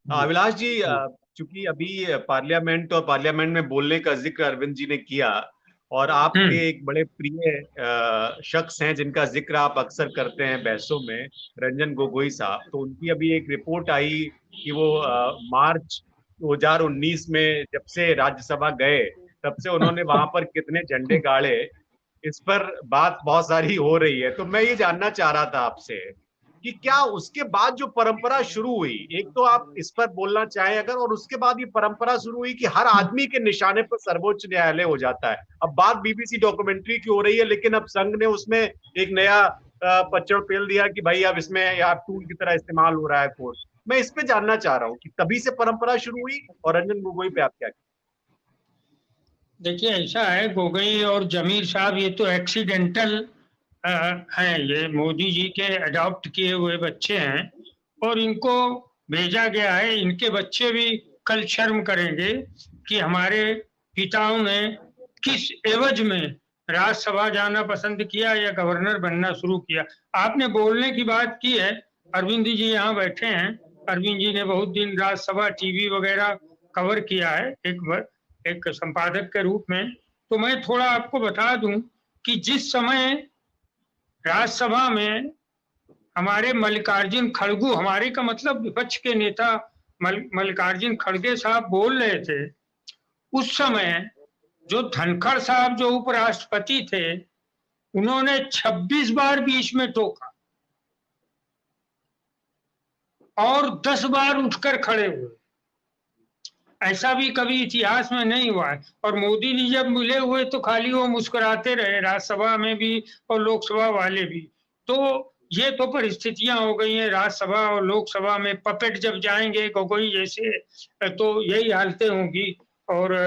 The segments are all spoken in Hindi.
जी। अभिलाष जी, जी। चूंकि अभी पार्लियामेंट और पार्लियामेंट में बोलने का जिक्र अरविंद जी ने किया, और आपके हम्म। एक बड़े प्रिय शख्स हैं जिनका जिक्र आप अक्सर करते हैं बहसों में, रंजन गोगोई साहब, तो उनकी अभी एक रिपोर्ट आई कि वो मार्च 2019 में जब से राज्यसभा गए तब से उन्होंने वहां पर कितने झंडे गाड़े, इस पर बात बहुत सारी हो रही है। तो मैं ये जानना चाह रहा था आपसे कि क्या उसके बाद जो परंपरा शुरू हुई, एक तो आप इस पर बोलना चाहें अगर, और उसके बाद ये परंपरा शुरू हुई कि हर आदमी के निशाने पर सर्वोच्च न्यायालय हो जाता है। अब बात बीबीसी डॉक्यूमेंट्री की हो रही है, लेकिन अब संघ ने उसमें एक नया पच्चड़ पेल दिया कि भाई अब इसमें या टूल की तरह इस्तेमाल हो रहा है कोर्ट। मैं इस पे जानना चाह रहा हूँ कि तभी से परंपरा शुरू हुई, और रंजन गोगोई पे आप क्या। देखिए, ऐसा है, गोगोई और जमीर साहब ये तो एक्सीडेंटल हैं। ये मोदी जी के अडॉप्ट किए हुए बच्चे हैं और इनको भेजा गया है। इनके बच्चे भी कल शर्म करेंगे कि हमारे पिताओं ने किस एवज में राज्यसभा जाना पसंद किया या गवर्नर बनना शुरू किया। आपने बोलने की बात की है, अरविंद जी यहाँ बैठे हैं। अरविंद जी ने बहुत दिन राज्यसभा टीवी वगैरह कवर किया है एक संपादक के रूप में। तो मैं थोड़ा आपको बता दूं कि जिस समय राज्यसभा में हमारे मल्लिकार्जुन खड़गू, हमारे का मतलब विपक्ष के नेता मल्लिकार्जुन खड़गे साहब बोल रहे थे, उस समय जो धनखड़ साहब जो उपराष्ट्रपति थे, उन्होंने 26 बार बीच में टोका और 10 बार उठकर खड़े हुए। ऐसा भी कभी इतिहास में नहीं हुआ है। और मोदी जी जब मिले हुए तो खाली वो मुस्कुराते रहे, राज्यसभा में भी और लोकसभा वाले भी। तो ये तो परिस्थितियां हो गई हैं राज्यसभा और लोकसभा में। पपेट जब जाएंगे गोगोई जैसे तो यही हालतें होंगी। और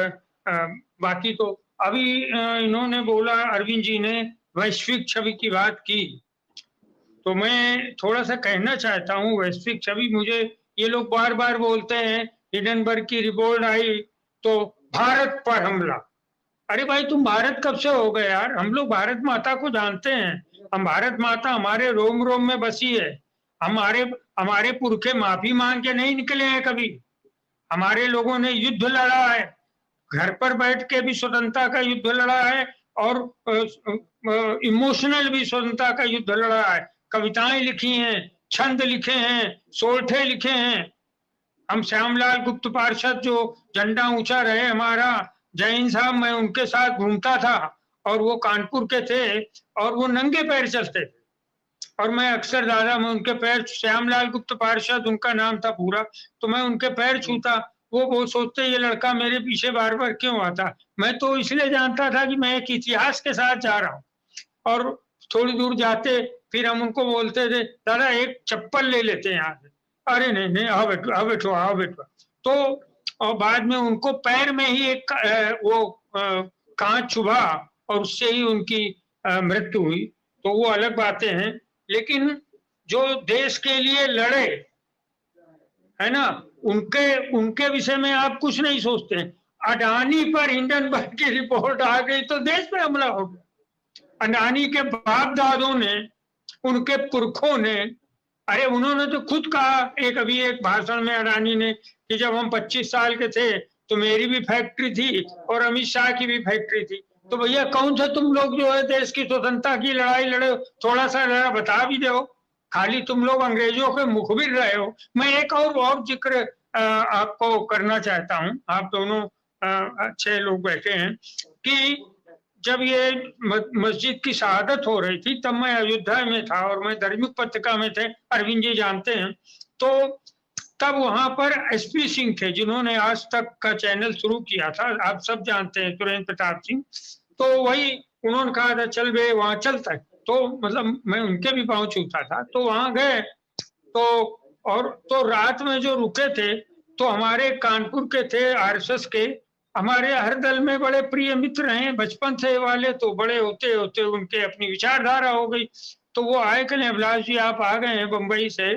बाकी तो अभी इन्होंने बोला, अरविंद जी ने वैश्विक छवि की बात की, तो मैं थोड़ा सा कहना चाहता हूँ। वैश्विक छवि, मुझे ये लोग बार बार बोलते हैं हिडनबर्ग की रिपोर्ट आई तो भारत पर हमला। अरे भाई, तुम भारत कब से हो गए यार? हम लोग भारत माता को जानते हैं। हम भारत माता हमारे रोम रोम में बसी है। हमारे हमारे पुरखे माफी मांग के नहीं निकले हैं कभी। हमारे लोगों ने युद्ध लड़ा है, घर पर बैठ के भी स्वतंत्रता का युद्ध लड़ा है और इमोशनल भी स्वतंत्रता का युद्ध लड़ा है। कविताएं लिखी हैं, छंद लिखे हैं, सोल्ठे लिखे हैं। हम श्यामलाल गुप्त पार्षद जो झंडा ऊंचा रहे हमारा, जैन साहब, मैं उनके साथ घूमता था और वो कानपुर के थे और वो नंगे पैर चलते थे। और मैं अक्सर दादा, मैं उनके पैर, श्यामलाल गुप्त पार्षद उनका नाम था पूरा, तो मैं उनके पैर छूता। वो सोचते ये लड़का मेरे पीछे बार बार क्यों आता। मैं तो इसलिए जानता था कि मैं एक इतिहास के साथ जा रहा हूँ। और थोड़ी दूर जाते फिर हम उनको बोलते थे, दादा एक चप्पल ले लेते हैं यहाँ से। अरे नहीं नहीं, आओ बैठो आओ बैठो आओ बैठो। तो और बाद में उनको पैर में ही एक वो कांच चुभा और उससे ही उनकी मृत्यु हुई। तो वो अलग बातें हैं। लेकिन जो देश के लिए लड़े, है ना, उनके उनके विषय में आप कुछ नहीं सोचते। अडानी पर हिंडनबर्ग की रिपोर्ट आ गई तो देश पे हमला हो गया। अडानी के बाप दादों ने, उनके पुरखों ने, अरे उन्होंने तो खुद कहा अभी एक भाषण में अडानी ने कि जब हम 25 साल के थे तो मेरी भी फैक्ट्री थी और अमित शाह की भी फैक्ट्री थी। तो भैया कौन सा तुम लोग जो है देश की स्वतंत्रता की लड़ाई लड़े? थोड़ा सा जरा बता भी दो। खाली तुम लोग अंग्रेजों के मुखबिर रहे हो। मैं एक और जिक्र आपको करना चाहता हूँ। आप दोनों अच्छे लोग बैठे हैं कि जब ये मस्जिद की शहादत हो रही थी तब मैं अयोध्या में था और मैं धार्मिक पत्रिका में थे, अरविंद जी जानते हैं। तो तब वहां पर एसपी सिंह थे जिन्होंने आज तक का चैनल शुरू किया था, आप सब जानते हैं, सुरेंद्र प्रताप सिंह। तो वही उन्होंने कहा था चल बे वहां चलता है। तो मतलब मैं उनके भी पांव छूता था, तो वहां गए। तो और तो रात में जो रुके थे तो हमारे कानपुर के थे, आरएसएस के, हमारे हर दल में बड़े प्रिय मित्र हैं बचपन से वाले। तो बड़े होते होते उनके अपनी विचारधारा हो गई। तो वो आए कि अभिलाष जी आप आ गए हैं बंबई से,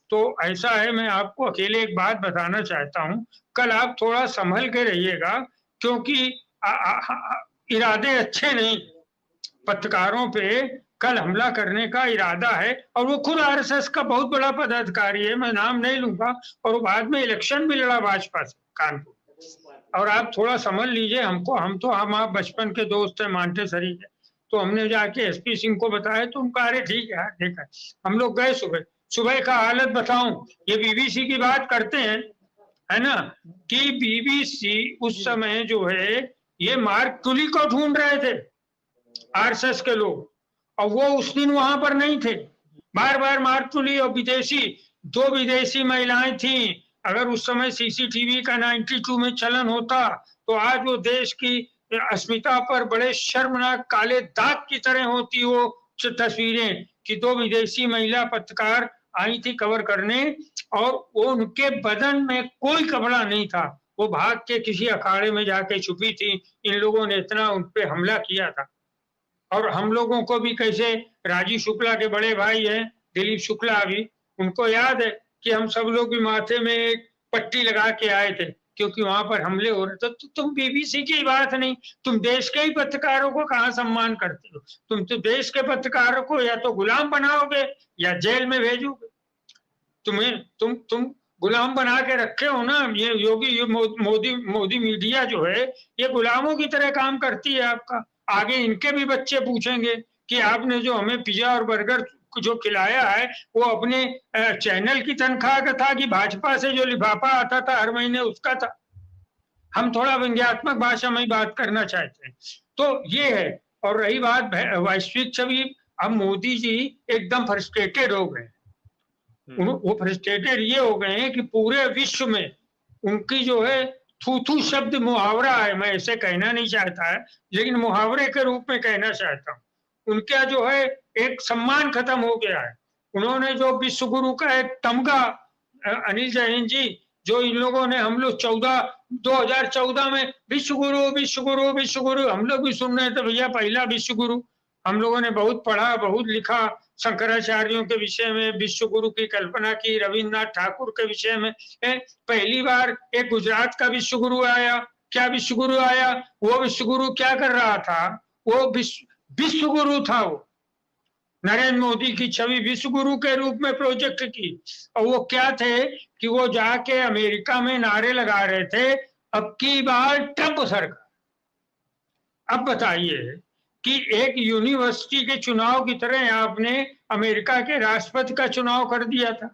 तो ऐसा है मैं आपको अकेले एक बात बताना चाहता हूँ। कल आप थोड़ा संभल के रहिएगा क्योंकि इरादे अच्छे नहीं। पत्रकारों पे कल हमला करने का इरादा है, और वो खुद आरएसएस का बहुत बड़ा पदाधिकारी है, मैं नाम नहीं लूंगा, और वो बाद में इलेक्शन भी लड़ा भाजपा से कानपुर। और आप थोड़ा समझ लीजिए हमको, हम आप बचपन के दोस्त हैं, मांटेसरी के, तो हमने जाके एसपी सिंह को बताया, तो उनका अरे ठीक है देखा। हम लोग गए सुबह का हालत बताऊं, ये बीबीसी की बात करते हैं, है ना, कि बीबीसी उस समय जो है ये मार्क टुली को ढूंढ रहे थे आरएसएस के लोग, और वो उस दिन वहां पर नहीं थे। बार बार मार्क टुली और दो विदेशी महिलाएं थी। अगर उस समय सीसीटीवी का 92 में चलन होता तो आज वो देश की अस्मिता पर बड़े शर्मनाक काले दाग की तरह होती वो तस्वीरें, कि दो विदेशी महिला पत्रकार आई थी कवर करने, और वो उनके बदन में कोई कपड़ा नहीं था, वो भाग के किसी अखाड़े में जाके छुपी थी। इन लोगों ने इतना उन पे हमला किया था। और हम लोगों को भी कैसे, राजीव शुक्ला के बड़े भाई हैं दिलीप शुक्ला, भी उनको याद है कि हम सब लोग भी माथे में एक पट्टी लगा के आए थे, क्योंकि वहां पर हमले हो रहे थे। तो तुम बीबीसी की बात नहीं, तुम देश के ही पत्रकारों को कहाँ सम्मान करते हो? तुम तो देश के पत्रकारों को या तो गुलाम बनाओगे या जेल में भेजोगे। तुम गुलाम बना के रखे हो ना। ये योगी मोदी मीडिया जो है ये गुलामों की तरह काम करती है आपका। आगे इनके भी बच्चे पूछेंगे कि आपने जो हमें पिज्जा और बर्गर जो खिलाया है वो अपने चैनल की तनख्वाह का था कि भाजपा से जो लिफाफा आता था हर महीने उसका था। हम थोड़ा व्यंग्यात्मक भाषा में बात करना चाहते हैं। तो ये है। और रही बात वैश्विक छवि, अब मोदी जी एकदम फ्रस्ट्रेटेड हो गए। वो फ्रस्ट्रेटेड ये हो गए हैं कि पूरे विश्व में उनकी जो है थू शब्द मुहावरा है, मैं ऐसे कहना नहीं चाहता है लेकिन मुहावरे के रूप में कहना चाहता हूँ। उनका जो है एक सम्मान खत्म हो गया है। उन्होंने जो विश्व गुरु का एक तमगा, अनिल जैन जी, जो इन लोगों ने, हम लोग 2014 में विश्व गुरु विश्व गुरु विश्व गुरु, हम लोग भी सुन रहे थे भैया पहला विश्व गुरु। हम लोगों ने बहुत पढ़ा, बहुत लिखा शंकराचार्यों के विषय में, विश्व गुरु की कल्पना की, रविन्द्रनाथ ठाकुर के विषय में। पहली बार एक गुजरात का विश्व गुरु आया। क्या विश्व गुरु आया? वो विश्व गुरु क्या कर रहा था? वो विश्व गुरु था। वो नरेंद्र मोदी की छवि विश्व गुरु के रूप में प्रोजेक्ट की। और वो क्या थे कि वो जाके अमेरिका में नारे लगा रहे थे, अब की बार ट्रंप सरकार। अब बताइए कि एक यूनिवर्सिटी के चुनाव की तरह आपने अमेरिका के राष्ट्रपति का चुनाव कर दिया था।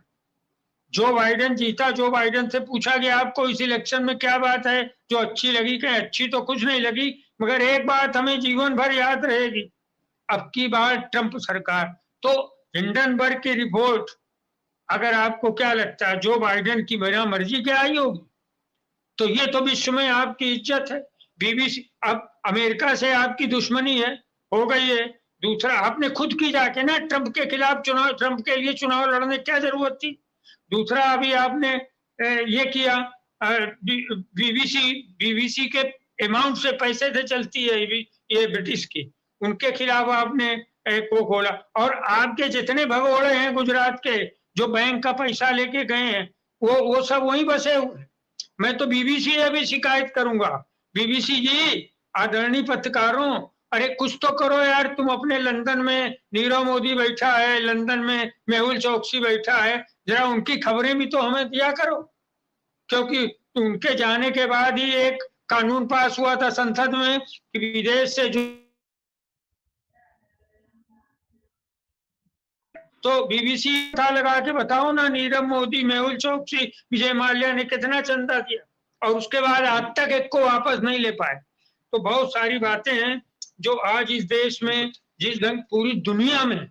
जो बाइडेन जीता, जो बाइडेन से पूछा गया आपको इस इलेक्शन में क्या बात है जो अच्छी लगी? कहीं अच्छी तो कुछ नहीं लगी, मगर एक बात हमें जीवन भर याद रहेगी, अब की बार ट्रंप सरकार। तो हिंडनबर्ग की रिपोर्ट, अगर आपको क्या लगता है जो बाइडेन की बिना मर्जी क्या आई होगी? तो ये तो विश्व में आपकी इज्जत है। बीबीसी, अब अमेरिका से आपकी दुश्मनी है, हो गई है। दूसरा, आपने खुद की जाके ना ट्रंप के खिलाफ चुनाव, ट्रंप के लिए चुनाव लड़ने क्या जरूरत थी? दूसरा, अभी आपने ये किया, बीबीसी के अमाउंट से पैसे से चलती है ये ब्रिटिश की, उनके खिलाफ आपने को खोला। और आपके जितने भगोड़े हैं गुजरात के जो बैंक का पैसा लेके गए हैं वो सब वहीं बसे हुए। मैं तो बीबीसी से भी शिकायत करूंगा। बीबीसी जी, आदरणीय पत्रकारों, अरे कुछ तो करो यार। तुम अपने लंदन में नीरव मोदी बैठा है, लंदन में मेहुल चौकसी बैठा है, जरा उनकी खबरें भी तो हमें दिया करो। क्योंकि उनके जाने के बाद ही एक कानून पास हुआ था संसद में कि विदेश से जो, तो बीबीसी पता लगा के बताओ ना, नीरव मोदी, मेहुल चौकसी, विजय माल्या ने कितना चंदा दिया, और उसके बाद आज तक एक को वापस नहीं ले पाए। तो बहुत सारी बातें हैं जो आज इस देश में, जिस ढंग पूरी दुनिया में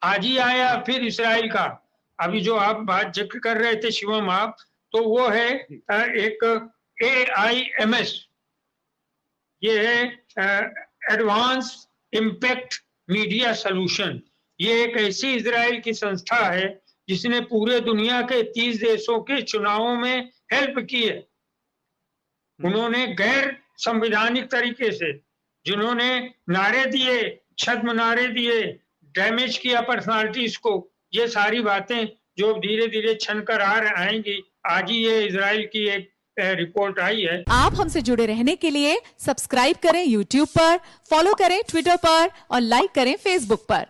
आज ही आया। फिर इसराइल का अभी जो आप बात जिक्र कर रहे थे शिवम आप, तो वो है एक AIMS, ये है एडवांस इम्पैक्ट मीडिया सॉल्यूशन। ये एक ऐसी इजराइल की संस्था है जिसने पूरे दुनिया के 30 देशों के चुनावों में हेल्प की है। उन्होंने गैर संवैधानिक तरीके से जिन्होंने नारे दिए, छद्म नारे दिए, डैमेज किया पर्सनालिटीज को, ये सारी बातें जो धीरे धीरे छन कर आएंगी। आज ही ये इजराइल की एक रिपोर्ट आई है। आप हमसे जुड़े रहने के लिए सब्सक्राइब करें YouTube पर, फॉलो करें Twitter पर और लाइक करें Facebook पर।